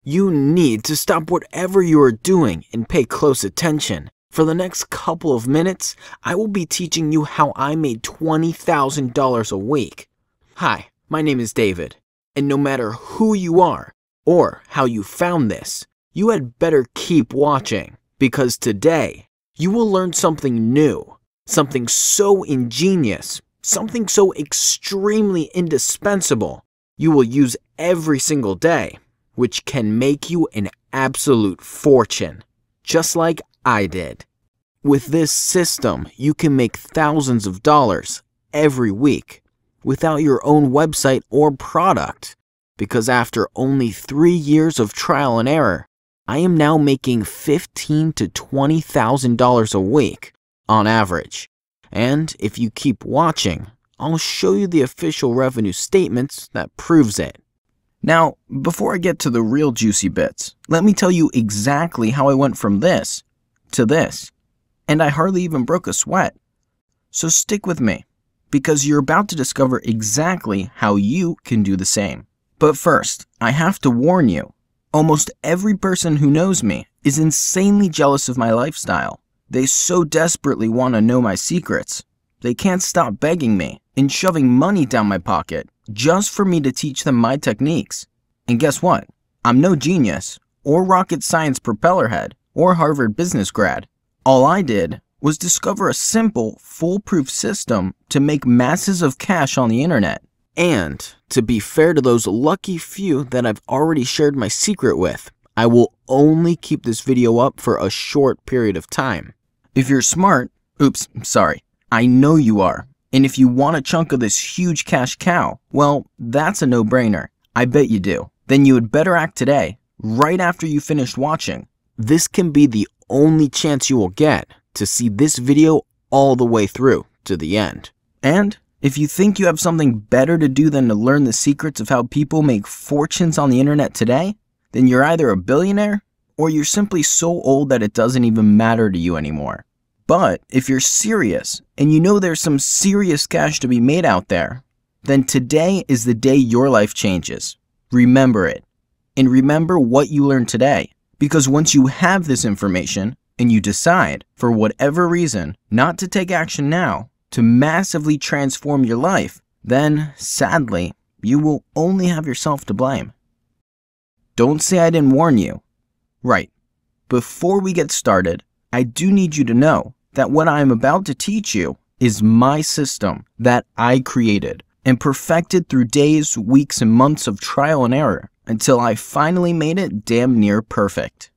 You need to stop whatever you are doing and pay close attention. For the next couple of minutes, I will be teaching you how I made $20,000 a week. Hi, my name is David, and no matter who you are or how you found this, you had better keep watching, because today you will learn something new, something so ingenious, something so extremely indispensable you will use every single day, which can make you an absolute fortune, just like I did. With this system, you can make thousands of dollars every week without your own website or product, because after only 3 years of trial and error, I am now making $15,000 to $20,000 a week on average. And if you keep watching, I'll show you the official revenue statements that proves it. Now, before I get to the real juicy bits, let me tell you exactly how I went from this to this. And I hardly even broke a sweat. So stick with me, because you're about to discover exactly how you can do the same. But first, I have to warn you, almost every person who knows me is insanely jealous of my lifestyle. They so desperately want to know my secrets. They can't stop begging me and shoving money down my pocket just for me to teach them my techniques. And guess what? I'm no genius, or rocket science propeller head, or Harvard business grad. All I did was discover a simple, foolproof system to make masses of cash on the internet. And to be fair to those lucky few that I've already shared my secret with, I will only keep this video up for a short period of time. If you're smart, I know you are. And if you want a chunk of this huge cash cow, well, that's a no-brainer. I bet you do. Then you had better act today, right after you finished watching. This can be the only chance you will get to see this video all the way through to the end. And if you think you have something better to do than to learn the secrets of how people make fortunes on the internet today, then you're either a billionaire or you're simply so old that it doesn't even matter to you anymore. But if you're serious and you know there's some serious cash to be made out there, then today is the day your life changes. Remember it. And remember what you learned today. Because once you have this information and you decide, for whatever reason, not to take action now to massively transform your life, then, sadly, you will only have yourself to blame. Don't say I didn't warn you. Right. Before we get started, I do need you to know that what I am about to teach you is my system that I created and perfected through days, weeks, and months of trial and error until I finally made it damn near perfect.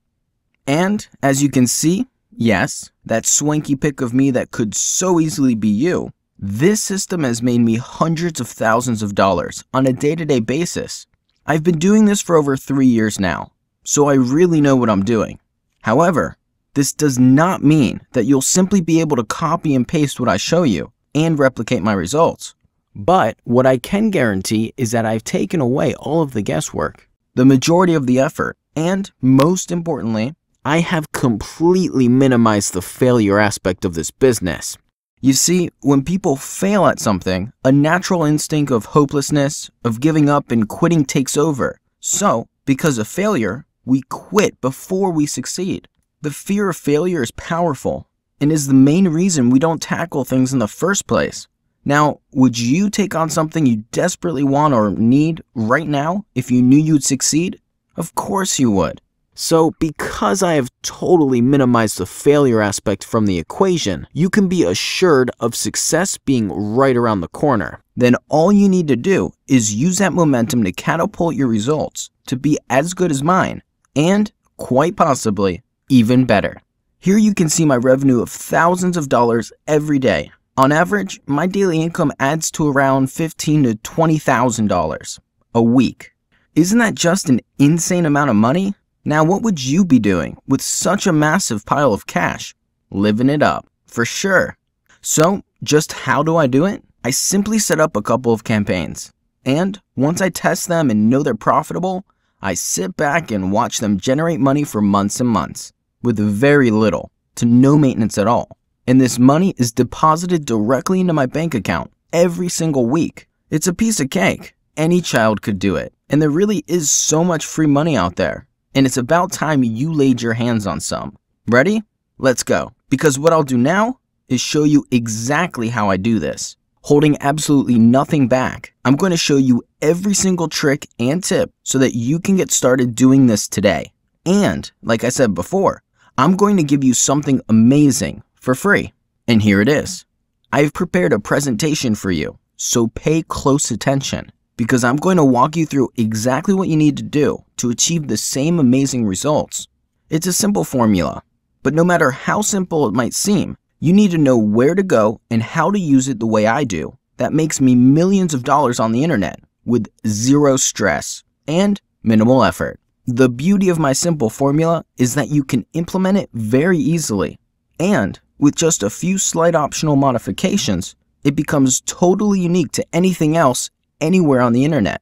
And as you can see, yes, that swanky pic of me that could so easily be you, this system has made me hundreds of thousands of dollars on a day-to-day basis. I've been doing this for over 3 years now, so I really know what I'm doing. However, this does not mean that you'll simply be able to copy and paste what I show you and replicate my results. But what I can guarantee is that I've taken away all of the guesswork, the majority of the effort, and most importantly, I have completely minimized the failure aspect of this business. You see, when people fail at something, a natural instinct of hopelessness, of giving up and quitting takes over. So, because of failure, we quit before we succeed. The fear of failure is powerful and is the main reason we don't tackle things in the first place. Now, would you take on something you desperately want or need right now if you knew you'd succeed? Of course you would. So, because I have totally minimized the failure aspect from the equation, you can be assured of success being right around the corner. Then all you need to do is use that momentum to catapult your results to be as good as mine, and, quite possibly, even better. Here you can see my revenue of thousands of dollars every day. On average, my daily income adds to around $15,000 to $20,000 a week. Isn't that just an insane amount of money? Now, what would you be doing with such a massive pile of cash? Living it up, for sure. So, just how do I do it? I simply set up a couple of campaigns. And once I test them and know they're profitable, I sit back and watch them generate money for months and months, with very little to no maintenance at all. And this money is deposited directly into my bank account every single week. It's a piece of cake. Any child could do it. And there really is so much free money out there. and it's about time you laid your hands on some. Ready? Let's go. Because what I'll do now is show you exactly how I do this. Holding absolutely nothing back, I'm going to show you every single trick and tip so that you can get started doing this today. And, like I said before, I'm going to give you something amazing for free. And here it is. I've prepared a presentation for you, so pay close attention because I'm going to walk you through exactly what you need to do to achieve the same amazing results. It's a simple formula, but no matter how simple it might seem, you need to know where to go and how to use it the way I do. That makes me millions of dollars on the internet with zero stress and minimal effort. The beauty of my simple formula is that you can implement it very easily, and with just a few slight optional modifications, it becomes totally unique to anything else anywhere on the internet.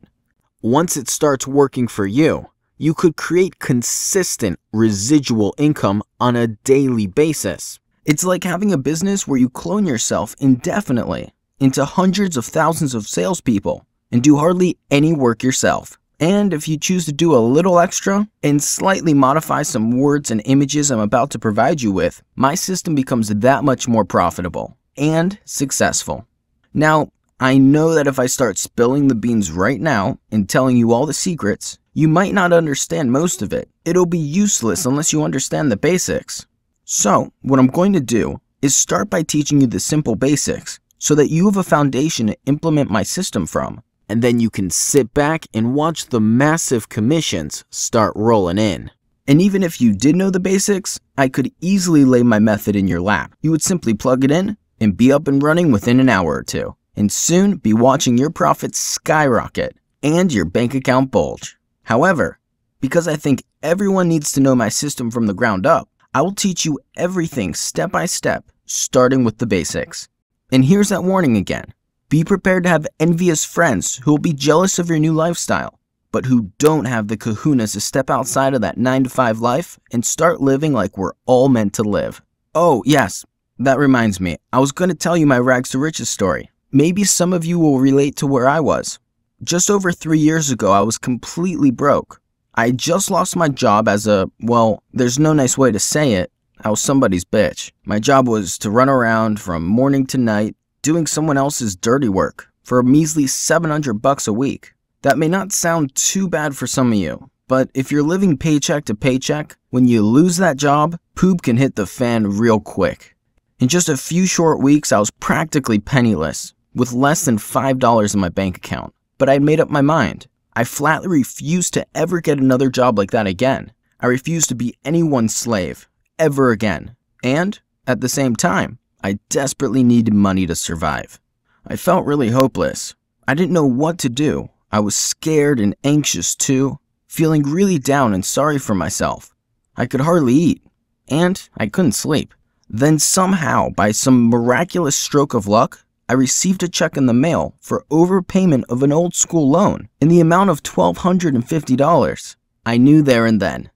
Once it starts working for you, you could create consistent residual income on a daily basis. It's like having a business where you clone yourself indefinitely into hundreds of thousands of salespeople and do hardly any work yourself. And if you choose to do a little extra and slightly modify some words and images I'm about to provide you with, my system becomes that much more profitable and successful. Now, I know that if I start spilling the beans right now and telling you all the secrets, you might not understand most of it. It'll be useless unless you understand the basics. So, what I'm going to do is start by teaching you the simple basics so that you have a foundation to implement my system from. And then you can sit back and watch the massive commissions start rolling in. And even if you did know the basics, I could easily lay my method in your lap. You would simply plug it in and be up and running within an hour or two, and soon be watching your profits skyrocket and your bank account bulge. However, because I think everyone needs to know my system from the ground up, I will teach you everything step by step, starting with the basics. And here's that warning again. Be prepared to have envious friends who will be jealous of your new lifestyle, but who don't have the kahunas to step outside of that 9-to-5 life and start living like we're all meant to live. Oh yes, that reminds me, I was going to tell you my rags to riches story. Maybe some of you will relate to where I was. Just over 3 years ago, I was completely broke. I just lost my job as well, there's no nice way to say it, I was somebody's bitch. My job was to run around from morning to night, doing someone else's dirty work for a measly $700 a week. That may not sound too bad for some of you, but if you're living paycheck to paycheck, when you lose that job, poop can hit the fan real quick. In just a few short weeks, I was practically penniless, with less than $5 in my bank account. But I'd made up my mind. I flatly refused to ever get another job like that again. I refused to be anyone's slave, ever again. And, at the same time, I desperately needed money to survive. I felt really hopeless. I didn't know what to do. I was scared and anxious too, feeling really down and sorry for myself. I could hardly eat, and I couldn't sleep. Then somehow, by some miraculous stroke of luck, I received a check in the mail for overpayment of an old school loan in the amount of $1,250. I knew there and then.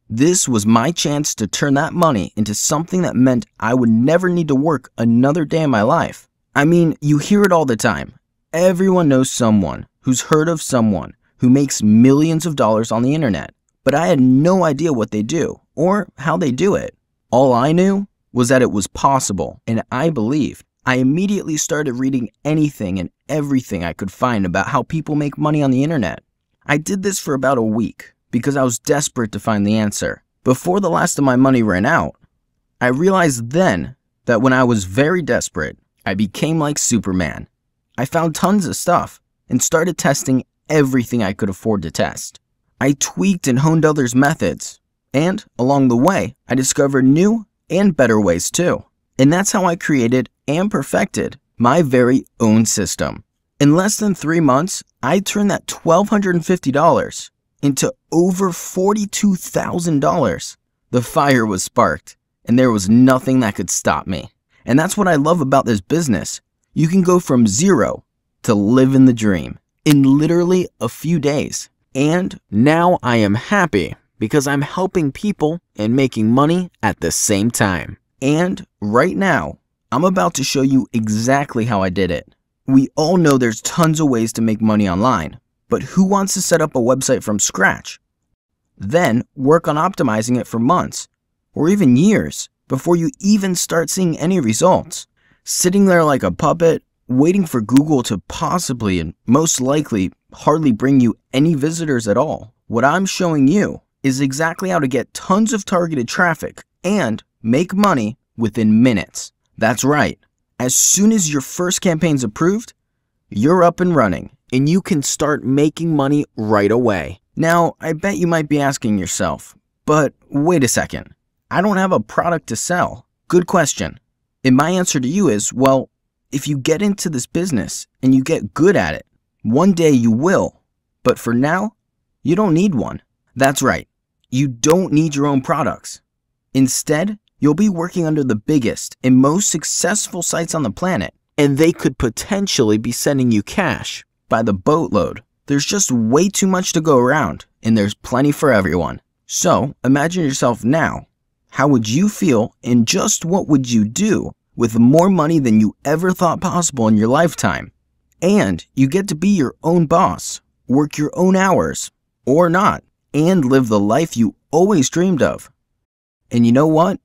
This was my chance to turn that money into something that meant I would never need to work another day in my life. I mean, you hear it all the time. Everyone knows someone who's heard of someone who makes millions of dollars on the internet, but I had no idea what they do or how they do it. All I knew was that it was possible, and I believed. I immediately started reading anything and everything I could find about how people make money on the internet. I did this for about a week because I was desperate to find the answer. Before the last of my money ran out, I realized then that when I was very desperate, I became like Superman. I found tons of stuff and started testing everything I could afford to test. I tweaked and honed others' methods, and along the way, I discovered new and better ways too. And that's how I created and perfected my very own system. In less than 3 months, I turned that $1,250 into over $42,000. The fire was sparked, and there was nothing that could stop me. And that's what I love about this business. You can go from zero to living the dream in literally a few days. And now I am happy because I'm helping people and making money at the same time. And right now, I'm about to show you exactly how I did it. We all know there's tons of ways to make money online, but who wants to set up a website from scratch? Then work on optimizing it for months or even years before you even start seeing any results. Sitting there like a puppet, waiting for Google to possibly and most likely hardly bring you any visitors at all. What I'm showing you is exactly how to get tons of targeted traffic and make money within minutes. That's right. As soon as your first campaign's approved, you're up and running and you can start making money right away. Now, I bet you might be asking yourself, but wait a second, I don't have a product to sell. Good question. And my answer to you is, well, if you get into this business and you get good at it, one day you will. But for now, you don't need one. That's right. You don't need your own products. Instead, you'll be working under the biggest and most successful sites on the planet, and they could potentially be sending you cash by the boatload. There's just way too much to go around, and there's plenty for everyone. So imagine yourself now. How would you feel, and just what would you do with more money than you ever thought possible in your lifetime? And you get to be your own boss, work your own hours, or not, and live the life you always dreamed of. And you know what?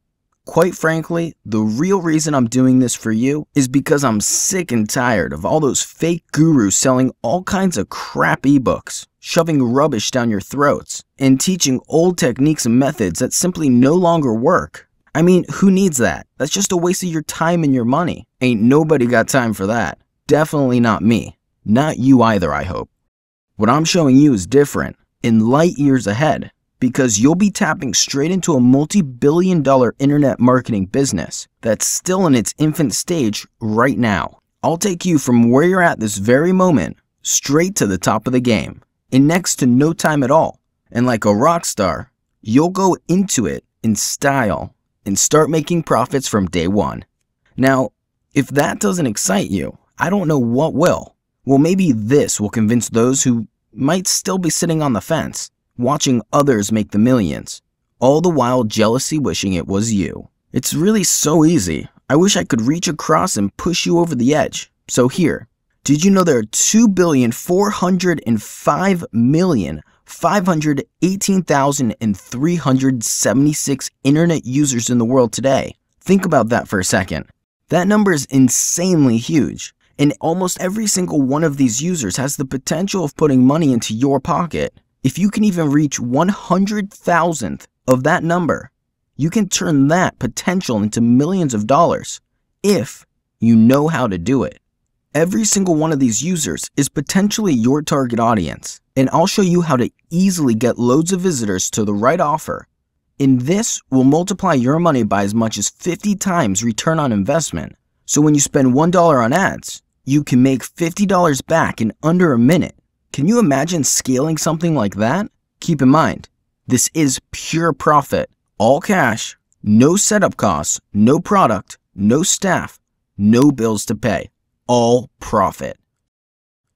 Quite frankly, the real reason I'm doing this for you is because I'm sick and tired of all those fake gurus selling all kinds of crap ebooks, shoving rubbish down your throats, and teaching old techniques and methods that simply no longer work. I mean, who needs that? That's just a waste of your time and your money. Ain't nobody got time for that. Definitely not me. Not you either, I hope. What I'm showing you is different, in light years ahead, because you'll be tapping straight into a multi-billion-dollar internet marketing business that's still in its infant stage right now. I'll take you from where you're at this very moment straight to the top of the game in next to no time at all. And like a rock star, you'll go into it in style and start making profits from day one. Now, if that doesn't excite you, I don't know what will. Well, maybe this will convince those who might still be sitting on the fence, watching others make the millions, all the while jealously wishing it was you. It's really so easy. I wish I could reach across and push you over the edge. So here, did you know there are 2,405,518,376 internet users in the world today? Think about that for a second. That number is insanely huge. And almost every single one of these users has the potential of putting money into your pocket. If you can even reach 100,000th of that number, you can turn that potential into millions of dollars if you know how to do it. Every single one of these users is potentially your target audience, and I'll show you how to easily get loads of visitors to the right offer. And this will multiply your money by as much as 50 times return on investment. So when you spend $1 on ads, you can make $50 back in under a minute. Can you imagine scaling something like that? Keep in mind, this is pure profit, all cash, no setup costs, no product, no staff, no bills to pay, all profit.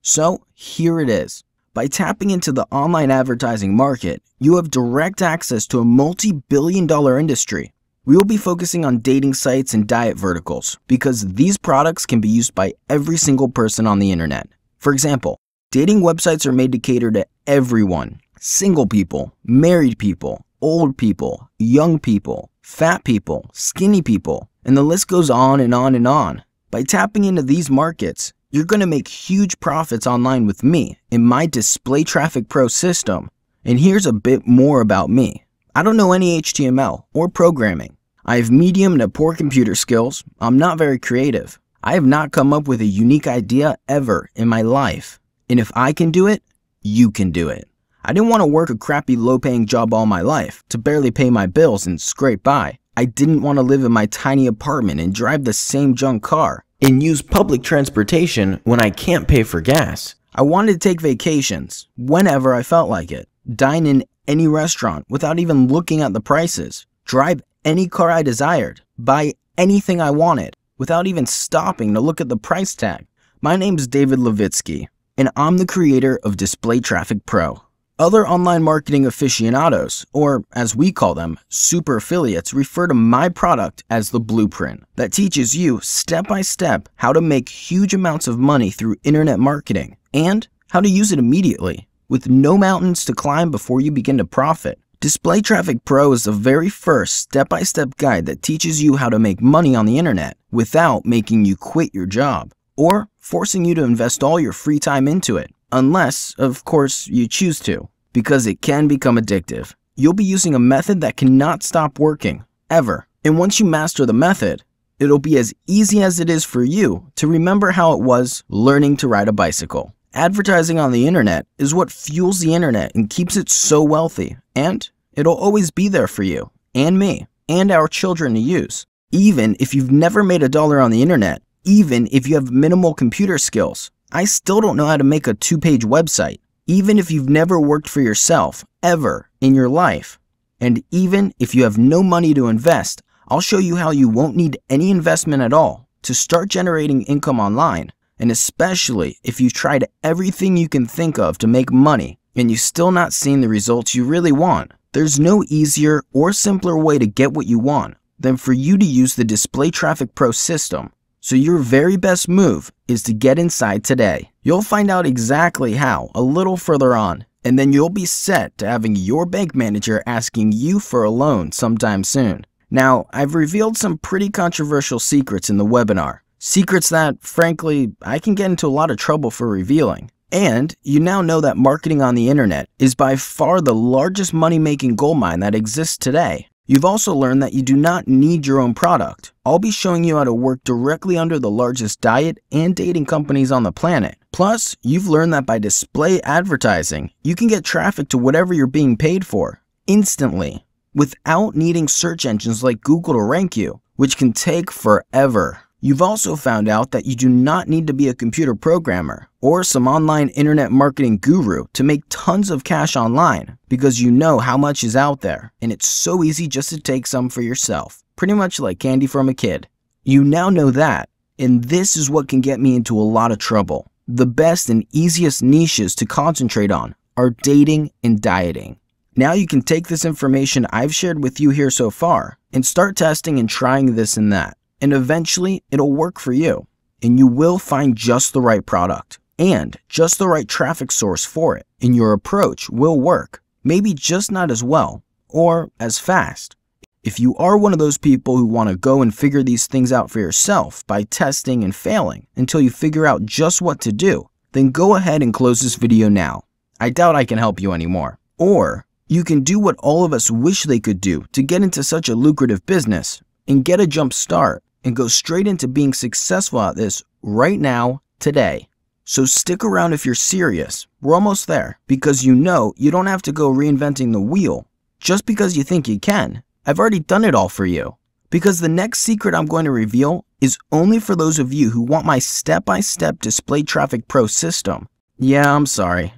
So here it is. By tapping into the online advertising market, you have direct access to a multi-billion-dollar industry. We will be focusing on dating sites and diet verticals because these products can be used by every single person on the internet. For example, dating websites are made to cater to everyone. Single people, married people, old people, young people, fat people, skinny people, and the list goes on and on and on. By tapping into these markets, you're going to make huge profits online with me in my DisplayTraffic Pro system. And here's a bit more about me. I don't know any HTML or programming. I have medium to poor computer skills. I'm not very creative. I have not come up with a unique idea ever in my life. And if I can do it, you can do it. I didn't want to work a crappy low-paying job all my life to barely pay my bills and scrape by. I didn't want to live in my tiny apartment and drive the same junk car and use public transportation when I can't pay for gas. I wanted to take vacations whenever I felt like it, dine in any restaurant without even looking at the prices, drive any car I desired, buy anything I wanted without even stopping to look at the price tag. My name's David Levitsky, and I'm the creator of DisplayTraffic Pro. Other online marketing aficionados, or as we call them, super affiliates, refer to my product as the blueprint that teaches you step by step how to make huge amounts of money through internet marketing and how to use it immediately with no mountains to climb before you begin to profit. DisplayTraffic Pro is the very first step-by-step guide that teaches you how to make money on the internet without making you quit your job or forcing you to invest all your free time into it, unless, of course, you choose to, because it can become addictive. You'll be using a method that cannot stop working, ever. And once you master the method, it'll be as easy as it is for you to remember how it was learning to ride a bicycle. Advertising on the internet is what fuels the internet and keeps it so wealthy, and it'll always be there for you, and me, and our children to use. Even if you've never made $1 on the internet, even if you have minimal computer skills, I still don't know how to make a 2-page website. Even if you've never worked for yourself, ever, in your life. And even if you have no money to invest, I'll show you how you won't need any investment at all to start generating income online. And especially if you've tried everything you can think of to make money and you've still not seen the results you really want. There's no easier or simpler way to get what you want than for you to use the DisplayTraffic Pro system. So your very best move is to get inside today. You'll find out exactly how a little further on, and then you'll be set to having your bank manager asking you for a loan sometime soon. Now, I've revealed some pretty controversial secrets in the webinar. Secrets that, frankly, I can get into a lot of trouble for revealing. And you now know that marketing on the internet is by far the largest money-making goldmine that exists today. You've also learned that you do not need your own product. I'll be showing you how to work directly under the largest diet and dating companies on the planet. Plus, you've learned that by display advertising, you can get traffic to whatever you're being paid for, instantly, without needing search engines like Google to rank you, which can take forever. You've also found out that you do not need to be a computer programmer or some online internet marketing guru to make tons of cash online because you know how much is out there and it's so easy just to take some for yourself, pretty much like candy from a kid. You now know that, and this is what can get me into a lot of trouble. The best and easiest niches to concentrate on are dating and dieting. Now you can take this information I've shared with you here so far and start testing and trying this and that. And eventually, it'll work for you, and you will find just the right product and just the right traffic source for it, and your approach will work, maybe just not as well or as fast. If you are one of those people who want to go and figure these things out for yourself by testing and failing until you figure out just what to do, then go ahead and close this video now. I doubt I can help you anymore. Or you can do what all of us wish they could do to get into such a lucrative business and get a jump start and go straight into being successful at this right now, today. So stick around if you're serious. We're almost there, because you know you don't have to go reinventing the wheel just because you think you can. I've already done it all for you. Because the next secret I'm going to reveal is only for those of you who want my step-by-step DisplayTraffic Pro system. Yeah, I'm sorry.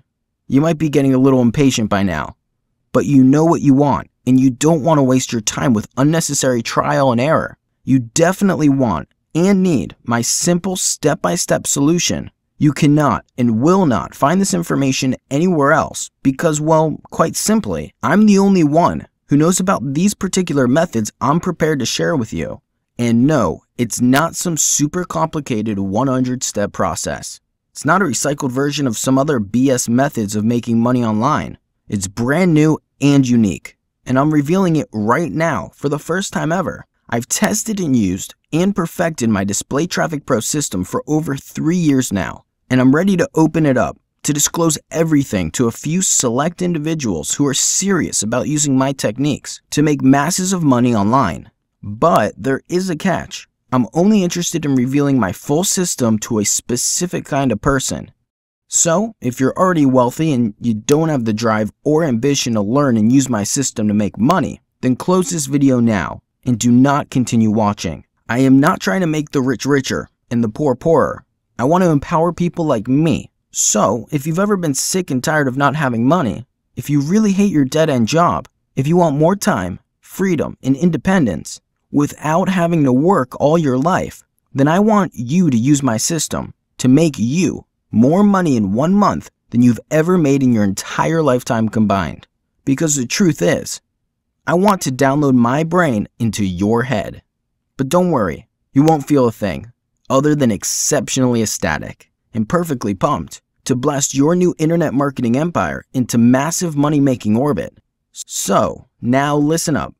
You might be getting a little impatient by now, but you know what you want, and you don't want to waste your time with unnecessary trial and error. You definitely want and need my simple step-by-step solution. You cannot and will not find this information anywhere else because, well, quite simply, I'm the only one who knows about these particular methods I'm prepared to share with you. And no, it's not some super complicated 100-step process. It's not a recycled version of some other BS methods of making money online. It's brand new and unique, and I'm revealing it right now for the first time ever. I've tested and used and perfected my DisplayTraffic Pro system for over 3 years now, and I'm ready to open it up to disclose everything to a few select individuals who are serious about using my techniques to make masses of money online. But there is a catch. I'm only interested in revealing my full system to a specific kind of person. So, if you're already wealthy and you don't have the drive or ambition to learn and use my system to make money, then close this video now and do not continue watching. I am not trying to make the rich richer and the poor poorer. I want to empower people like me. So, if you've ever been sick and tired of not having money, if you really hate your dead-end job, if you want more time, freedom, and independence without having to work all your life, then I want you to use my system to make you more money in 1 month than you've ever made in your entire lifetime combined. Because the truth is, I want to download my brain into your head. But don't worry, you won't feel a thing other than exceptionally ecstatic and perfectly pumped to blast your new internet marketing empire into massive money-making orbit. So now listen up.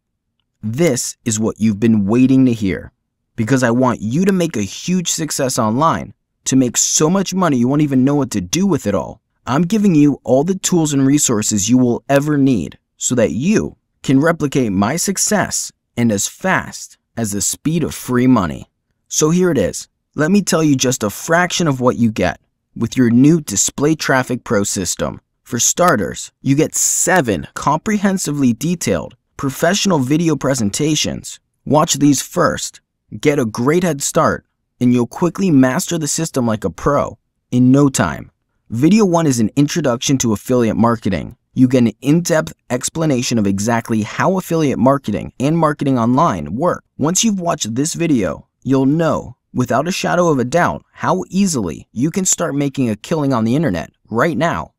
This is what you've been waiting to hear, because I want you to make a huge success online, to make so much money you won't even know what to do with it all. I'm giving you all the tools and resources you will ever need so that you can replicate my success and as fast as the speed of free money. So here it is. Let me tell you just a fraction of what you get with your new DisplayTraffic Pro system. For starters, you get 7 comprehensively detailed professional video presentations. Watch these first, get a great head start, and you'll quickly master the system like a pro in no time. Video 1 is an introduction to affiliate marketing. You get an in-depth explanation of exactly how affiliate marketing and marketing online work. Once you've watched this video, you'll know without a shadow of a doubt how easily you can start making a killing on the internet right now.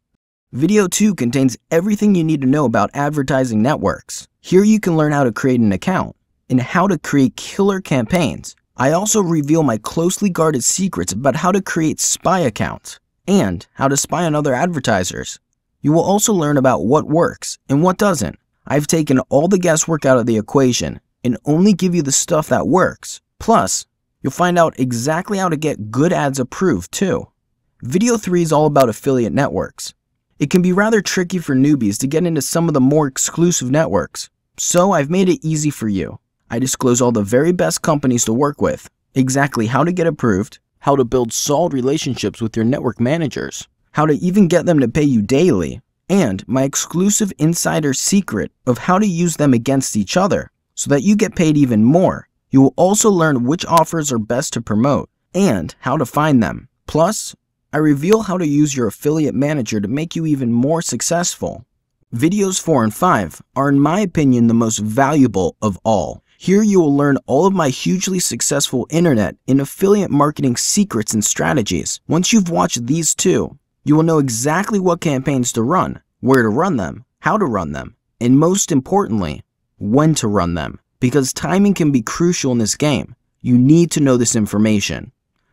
Video 2 contains everything you need to know about advertising networks. Here you can learn how to create an account and how to create killer campaigns. I also reveal my closely guarded secrets about how to create spy accounts and how to spy on other advertisers. You will also learn about what works and what doesn't. I've taken all the guesswork out of the equation and only give you the stuff that works. Plus, you'll find out exactly how to get good ads approved too. Video 3 is all about affiliate networks. It can be rather tricky for newbies to get into some of the more exclusive networks, so I've made it easy for you. I disclose all the very best companies to work with, exactly how to get approved, how to build solid relationships with your network managers, how to even get them to pay you daily, and my exclusive insider secret of how to use them against each other so that you get paid even more. You will also learn which offers are best to promote and how to find them. Plus, I reveal how to use your affiliate manager to make you even more successful. Videos 4 and 5 are, in my opinion, the most valuable of all. Here you will learn all of my hugely successful internet and affiliate marketing secrets and strategies. Once you've watched these 2, you will know exactly what campaigns to run, where to run them, how to run them, and most importantly, when to run them. Because timing can be crucial in this game, you need to know this information.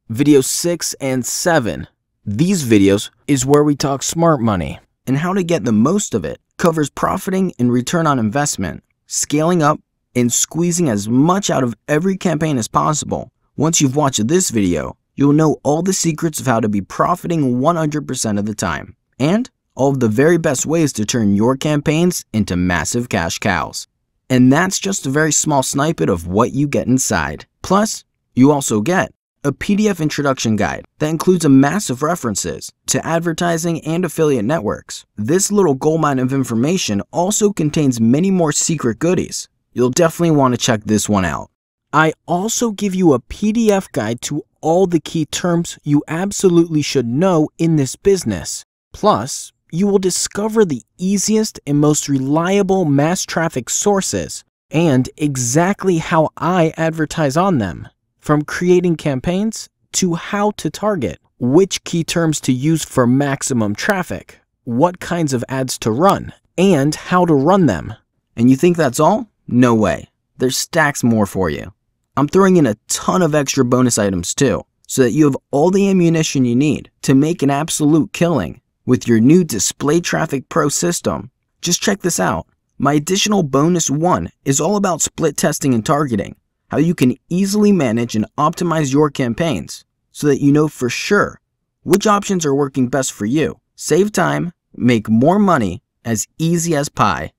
Video 6 and 7. These videos is where we talk smart money and how to get the most of it. Covers profiting and return on investment, scaling up, and squeezing as much out of every campaign as possible. Once you've watched this video, you'll know all the secrets of how to be profiting 100% of the time, and all of the very best ways to turn your campaigns into massive cash cows. And that's just a very small snippet of what you get inside. Plus, you also get a PDF introduction guide that includes a massive references to advertising and affiliate networks. This little goldmine of information also contains many more secret goodies. You'll definitely want to check this one out. I also give you a PDF guide to all the key terms you absolutely should know in this business. Plus, you will discover the easiest and most reliable mass traffic sources and exactly how I advertise on them. From creating campaigns to how to target, which key terms to use for maximum traffic, what kinds of ads to run, and how to run them. And you think that's all? No way. There's stacks more for you. I'm throwing in a ton of extra bonus items too, so that you have all the ammunition you need to make an absolute killing with your new DisplayTraffic Pro system. Just check this out. My additional bonus 1 is all about split testing and targeting, how you can easily manage and optimize your campaigns so that you know for sure which options are working best for you. Save time, make more money as easy as pie.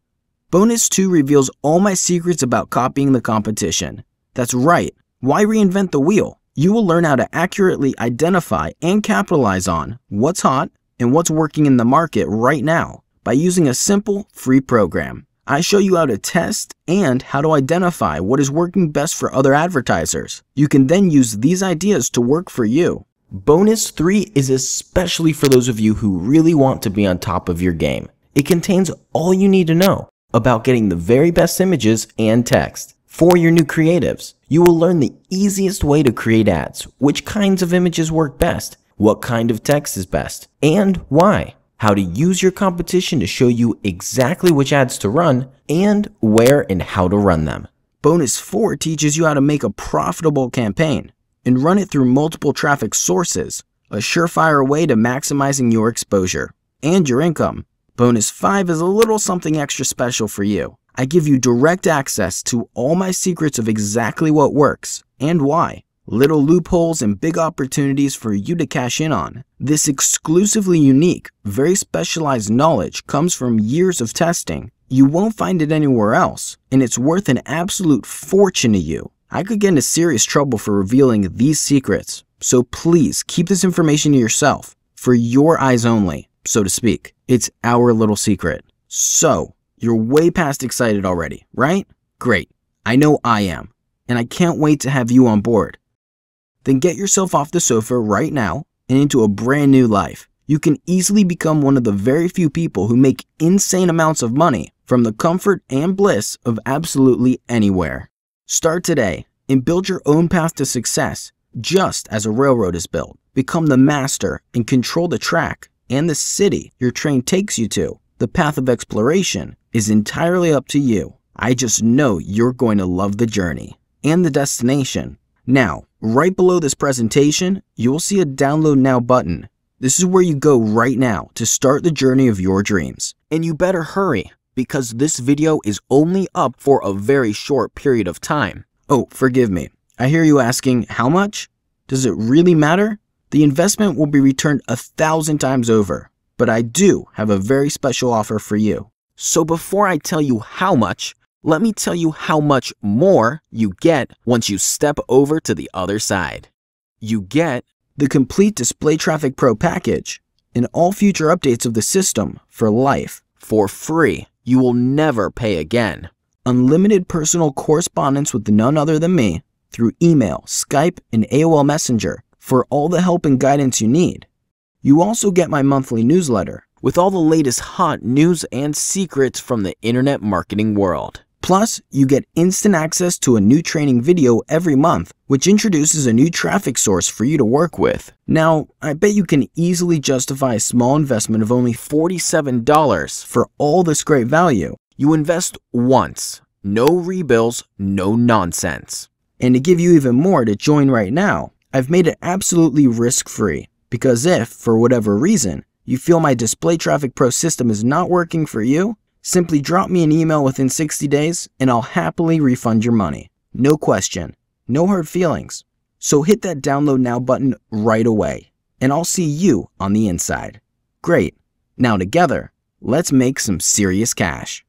Bonus 2 reveals all my secrets about copying the competition. That's right, why reinvent the wheel? You will learn how to accurately identify and capitalize on what's hot and what's working in the market right now by using a simple free program. I show you how to test and how to identify what is working best for other advertisers. You can then use these ideas to work for you. Bonus 3 is especially for those of you who really want to be on top of your game. It contains all you need to know about getting the very best images and text. For your new creatives, you will learn the easiest way to create ads, which kinds of images work best, what kind of text is best, and why. How to use your competition to show you exactly which ads to run and where and how to run them. Bonus 4 teaches you how to make a profitable campaign and run it through multiple traffic sources, a surefire way to maximizing your exposure and your income. Bonus 5 is a little something extra special for you. I give you direct access to all my secrets of exactly what works and why. Little loopholes and big opportunities for you to cash in on. This exclusively unique, very specialized knowledge comes from years of testing. You won't find it anywhere else, and it's worth an absolute fortune to you. I could get into serious trouble for revealing these secrets, so please keep this information to yourself, for your eyes only, so to speak. It's our little secret. So, you're way past excited already, right? Great. I know I am, and I can't wait to have you on board. Then get yourself off the sofa right now and into a brand new life. You can easily become one of the very few people who make insane amounts of money from the comfort and bliss of absolutely anywhere. Start today and build your own path to success just as a railroad is built. Become the master and control the track and the city your train takes you to. The path of exploration is entirely up to you. I just know you're going to love the journey and the destination. Now, right below this presentation, you will see a Download Now button. This is where you go right now to start the journey of your dreams. And you better hurry, because this video is only up for a very short period of time. Oh, forgive me. I hear you asking, how much? Does it really matter? The investment will be returned 1,000 times over. But I do have a very special offer for you. So before I tell you how much, let me tell you how much more you get once you step over to the other side. You get the complete DisplayTraffic Pro package and all future updates of the system for life for free. You will never pay again. Unlimited personal correspondence with none other than me through email, Skype, and AOL Messenger for all the help and guidance you need. You also get my monthly newsletter with all the latest hot news and secrets from the internet marketing world. Plus, you get instant access to a new training video every month, which introduces a new traffic source for you to work with. Now, I bet you can easily justify a small investment of only $47 for all this great value. You invest once, no rebills, no nonsense. And to give you even more to join right now, I've made it absolutely risk-free, because if, for whatever reason, you feel my DisplayTraffic Pro system is not working for you, simply drop me an email within 60 days and I'll happily refund your money. No question, no hard feelings. So hit that Download Now button right away and I'll see you on the inside. Great. Now together, let's make some serious cash.